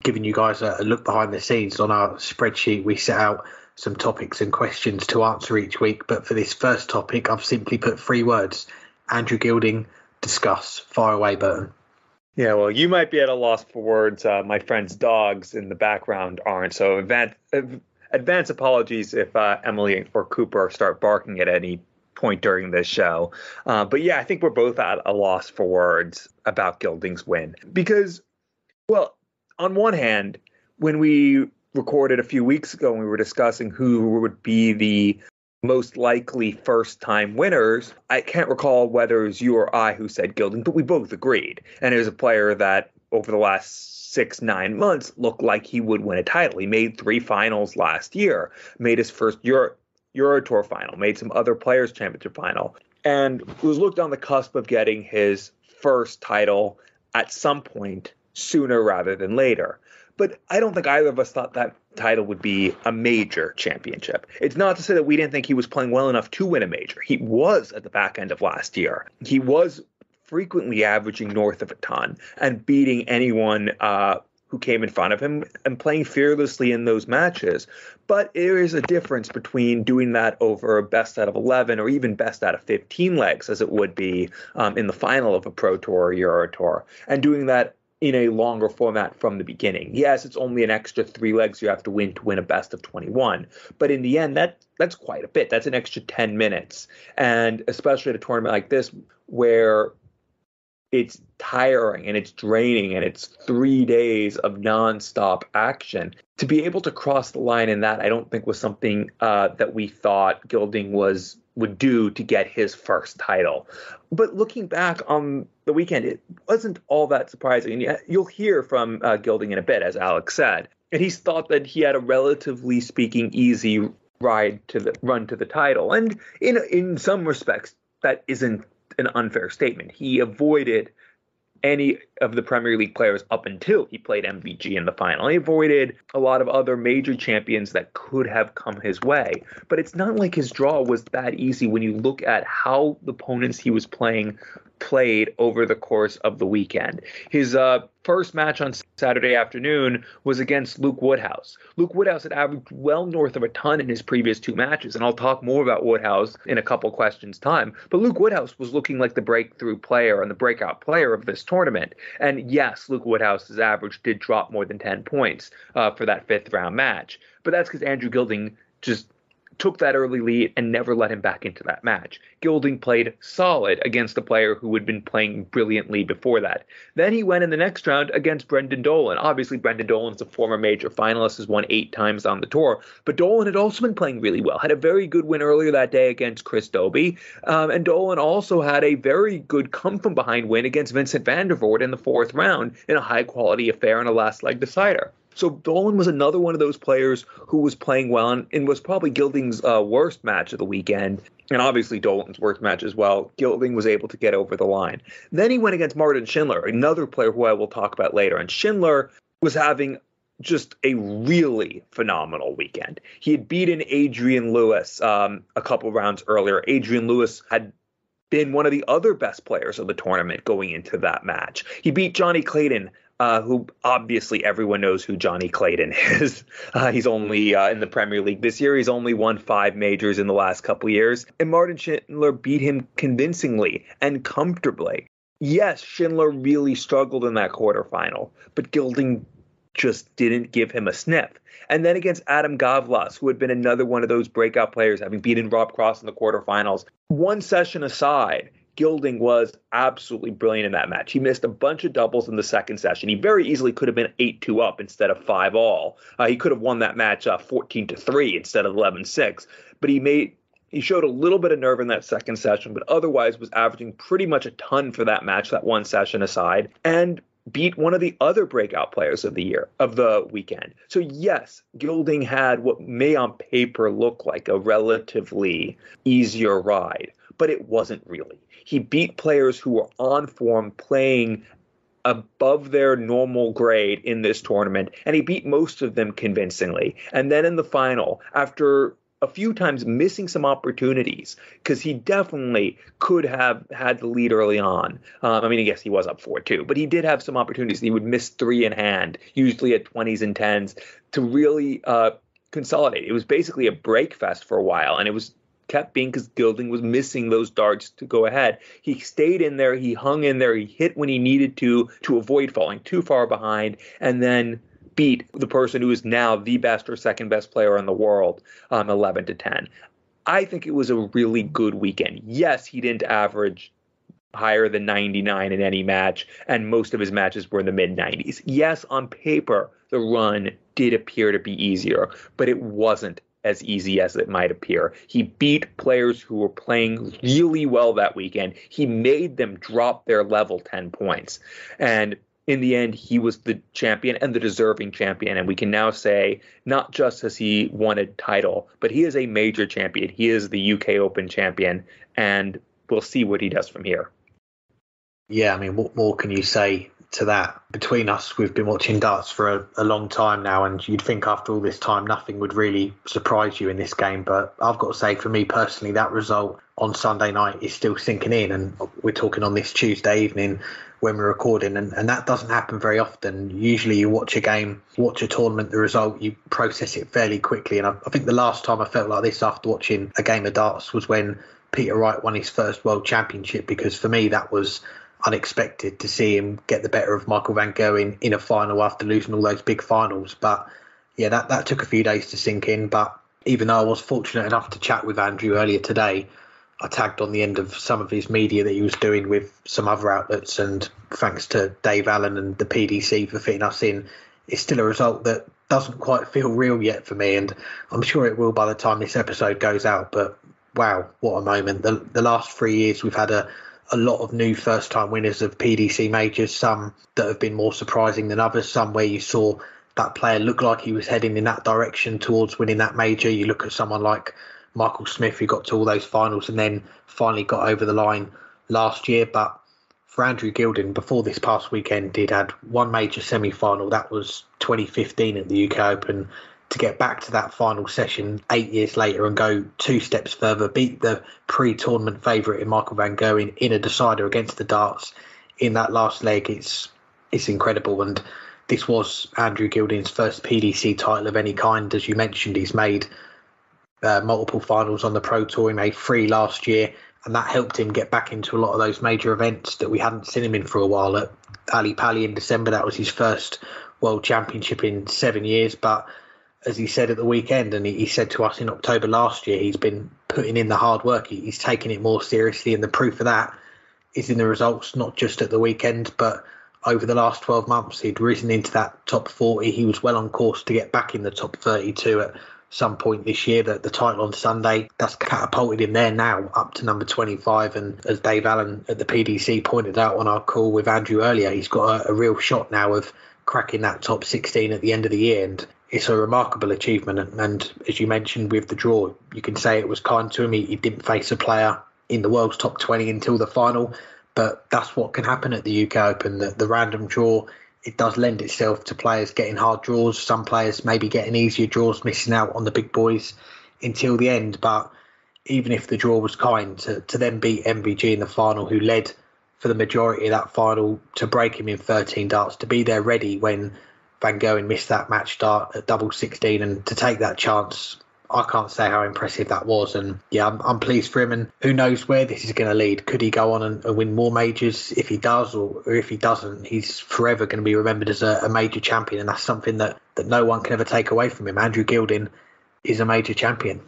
giving you guys a look behind the scenes. On our spreadsheet, we set out some topics and questions to answer each week. But for this first topic, I've simply put 3 words. Andrew Gilding, discuss. Fire away, Burton. Yeah, well, you might be at a loss for words. My friend's dogs in the background aren't. So advance apologies if Emily or Cooper start barking at any point during this show. But yeah, I think we're both at a loss for words about Gilding's win. Because, well, on one hand, when we recorded a few weeks ago and we were discussing who would be the most likely first-time winners, I can't recall whether it was you or I who said Gilding, but we both agreed. And it was a player that over the last 6-9 months looked like he would win a title. He made 3 finals last year, made his first Euro Tour final, made some other Players' Championship final, and was looked on the cusp of getting his first title at some point sooner rather than later. But I don't think either of us thought that title would be a major championship. It's not to say that we didn't think he was playing well enough to win a major. He was at the back end of last year. He was frequently averaging north of a ton and beating anyone who came in front of him and playing fearlessly in those matches. But there is a difference between doing that over a best out of 11 or even best out of 15 legs, as it would be in the final of a Pro Tour or Euro Tour, and doing that in a longer format from the beginning. Yes, it's only an extra 3 legs you have to win a best of 21. But in the end, that's quite a bit. That's an extra 10 minutes. And especially at a tournament like this, where it's tiring and it's draining and it's 3 days of nonstop action, to be able to cross the line in that, I don't think was something that we thought Gilding would do to get his first title. But looking back on the weekend, it wasn't all that surprising. And you'll hear from Gilding in a bit, as Alex said. And he's thought that he had a relatively speaking easy run to the title. And in some respects, that isn't an unfair statement. He avoided any of the Premier League players up until he played MVG in the final. He avoided a lot of other major champions that could have come his way. But it's not like his draw was that easy when you look at how the opponents he was played over the course of the weekend. His first match on Saturday afternoon was against Luke Woodhouse. Luke Woodhouse had averaged well north of a ton in his previous 2 matches, and I'll talk more about Woodhouse in a couple questions' time. But Luke Woodhouse was looking like the breakthrough player and the breakout player of this tournament. And yes, Luke Woodhouse's average did drop more than 10 points for that 5th round match. But that's because Andrew Gilding just took that early lead and never let him back into that match. Gilding played solid against a player who had been playing brilliantly before that. Then he went in the next round against Brendan Dolan. Obviously, Brendan Dolan's a former major finalist, has won 8 times on the tour, but Dolan had also been playing really well. Had a very good win earlier that day against Chris Dobie, and Dolan also had a very good come-from-behind win against Vincent van der Voort in the 4th round in a high-quality affair and a last-leg decider. So Dolan was another one of those players who was playing well and was probably Gilding's worst match of the weekend. And obviously Dolan's worst match as well. Gilding was able to get over the line. Then he went against Martin Schindler, another player who I will talk about later. And Schindler was having just a really phenomenal weekend. He had beaten Adrian Lewis a couple rounds earlier. Adrian Lewis had been one of the other best players of the tournament going into that match. He beat Johnny Clayton, who obviously everyone knows who Johnny Clayton is. He's only in the Premier League this year. He's only won 5 majors in the last couple years. And Martin Schindler beat him convincingly and comfortably. Yes, Schindler really struggled in that quarterfinal, but Gilding just didn't give him a sniff. And then against Adam Gavlas, who had been another one of those breakout players, having beaten Rob Cross in the quarterfinals, 1 session aside, Gilding was absolutely brilliant in that match. He missed a bunch of doubles in the second session. He very easily could have been 8-2 up instead of 5-all. He could have won that match 14-3 instead of 11-6. But he showed a little bit of nerve in that second session, but otherwise was averaging pretty much a ton for that match, that 1 session aside, and beat one of the other breakout players of the weekend. So yes, Gilding had what may on paper look like a relatively easier ride, but it wasn't really. He beat players who were on form, playing above their normal grade in this tournament, and he beat most of them convincingly. And then in the final, after a few times missing some opportunities because he definitely could have had the lead early on. I mean, I guess he was up 4-2, but he did have some opportunities. He would miss 3 in hand, usually at 20s and 10s, to really consolidate. It was basically a break fest for a while, and it was kept being because Gilding was missing those darts to go ahead. He stayed in there, he hung in there, he hit when he needed to avoid falling too far behind, and then beat the person who is now the best or second best player in the world, 11-10. I think it was a really good weekend. Yes, he didn't average higher than 99 in any match, and most of his matches were in the mid-90s. Yes, on paper, the run did appear to be easier, but it wasn't as easy as it might appear. He beat players who were playing really well that weekend. He made them drop their level 10 points. And in the end, he was the champion and the deserving champion. And we can now say, not just has he won a title, but he is a major champion. He is the UK Open champion, and we'll see what he does from here. Yeah, I mean, what more can you say to that? Between us, we've been watching darts for a long time now, and you'd think after all this time, nothing would really surprise you in this game. But I've got to say, for me personally, that result on Sunday night is still sinking in. And we're talking on this Tuesday evening when we're recording, and that doesn't happen very often. Usually you watch a game, watch a tournament, the result, you process it fairly quickly. And I think the last time I felt like this after watching a game of darts was when Peter Wright won his first World Championship, because for me that was unexpected to see him get the better of Michael van Gerwen in a final after losing all those big finals. But yeah, that took a few days to sink in. But even though I was fortunate enough to chat with Andrew earlier today, I tagged on the end of some of his media that he was doing with some other outlets, and thanks to Dave Allen and the PDC for fitting us in, it's still a result that doesn't quite feel real yet for me, and I'm sure it will by the time this episode goes out. But wow, what a moment. The last 3 years we've had a lot of new first-time winners of PDC majors, some that have been more surprising than others, some where you saw that player look like he was heading in that direction towards winning that major. You look at someone like Michael Smith, who got to all those finals and then finally got over the line last year. But for Andrew Gilding, before this past weekend, he'd had one major semi-final. That was 2015 at the UK Open. To get back to that final session 8 years later and go 2 steps further, beat the pre-tournament favourite in Michael van Gerwen in a decider against the darts in that last leg, it's incredible. And this was Andrew Gilding's first PDC title of any kind. As you mentioned, he's made multiple finals on the Pro Tour. He made 3 last year, and that helped him get back into a lot of those major events that we hadn't seen him in for a while. At Ali Pali in December, that was his first World Championship in 7 years. But as he said at the weekend, and he said to us in October last year, he's been putting in the hard work. He's taking it more seriously, and the proof of that is in the results, not just at the weekend, but over the last 12 months. He'd risen into that top 40. He was well on course to get back in the top 32 at some point this year. The title on Sunday, that's catapulted him there now up to number 25. And as Dave Allen at the PDC pointed out on our call with Andrew earlier, he's got a real shot now of cracking that top 16 at the end of the year. And it's a remarkable achievement. And as you mentioned with the draw, you can say it was kind to him. He didn't face a player in the world's top 20 until the final. But that's what can happen at the UK Open. The random draw, it does lend itself to players getting hard draws. Some players maybe getting easier draws, missing out on the big boys until the end. But even if the draw was kind, to then beat MVG in the final, who led for the majority of that final, to break him in 13 darts, to be there ready when Van Gerwen missed that match start at double 16, and to take that chance, I can't say how impressive that was. And yeah, I'm pleased for him, and who knows where this is going to lead. Could he go on and win more majors? If he does, or if he doesn't, he's forever going to be remembered as a major champion, and that's something that no one can ever take away from him. Andrew Gilding is a major champion.